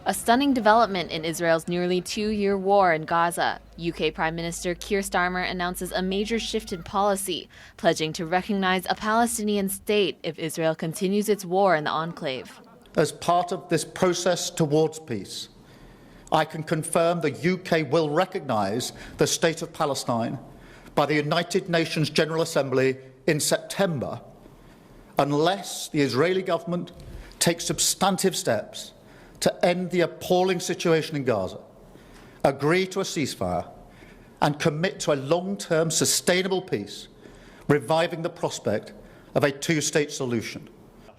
A stunning development in Israel's nearly two-year war in Gaza. UK Prime Minister Kier Starmer announces a major shift in policy, pledging to recognize a Palestinian state if Israel continues its war in the enclave. As part of this process towards peace, I can confirm the UK will recognize the state of Palestine by the United Nations General Assembly in September, unless the Israeli government takes substantive steps to end the appalling situation in Gaza, agree to a ceasefire, and commit to a long-term sustainable peace, reviving the prospect of a two-state solution.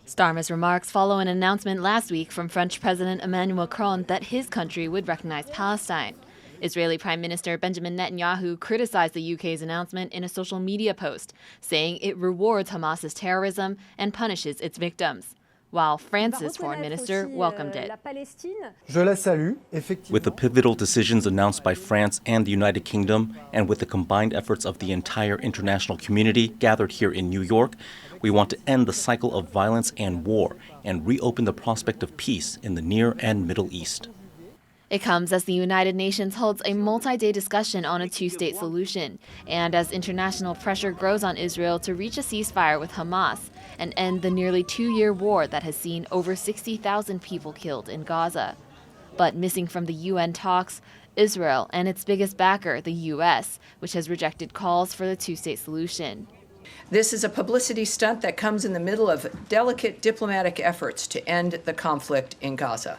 Starmer's remarks follow an announcement last week from French President Emmanuel Macron that his country would recognize Palestine. Israeli Prime Minister Benjamin Netanyahu criticized the UK's announcement in a social media post, saying it rewards Hamas's terrorism and punishes its victims, while France's foreign minister welcomed it. With the pivotal decisions announced by France and the United Kingdom, and with the combined efforts of the entire international community gathered here in New York, we want to end the cycle of violence and war and reopen the prospect of peace in the Near and Middle East. It comes as the United Nations holds a multi-day discussion on a two-state solution, and as international pressure grows on Israel to reach a ceasefire with Hamas and end the nearly two-year war that has seen over 60,000 people killed in Gaza. But missing from the UN talks, Israel and its biggest backer, the U.S., which has rejected calls for the two-state solution. This is a publicity stunt that comes in the middle of delicate diplomatic efforts to end the conflict in Gaza.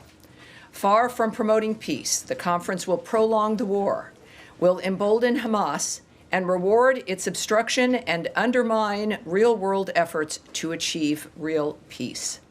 Far from promoting peace, the conference will prolong the war, will embolden Hamas, and reward its obstruction and undermine real-world efforts to achieve real peace.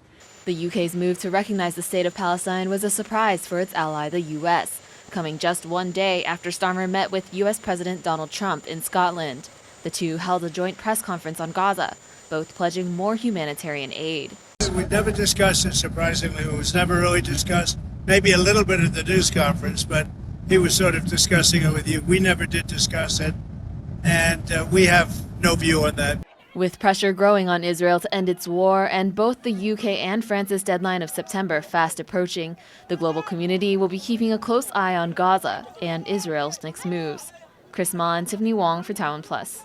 The UK's move to recognize the state of Palestine was a surprise for its ally, the US, coming just one day after Starmer met with US President Donald Trump in Scotland. The two held a joint press conference on Gaza, both pledging more humanitarian aid. We never discussed it, surprisingly. It was never really discussed. Maybe a little bit at the news conference, but he was sort of discussing it with you. We never did discuss it, and we have no view on that. With pressure growing on Israel to end its war and both the UK and France's deadline of September fast approaching, the global community will be keeping a close eye on Gaza and Israel's next moves. Kris and Tiffany Wong for TaiwanPlus.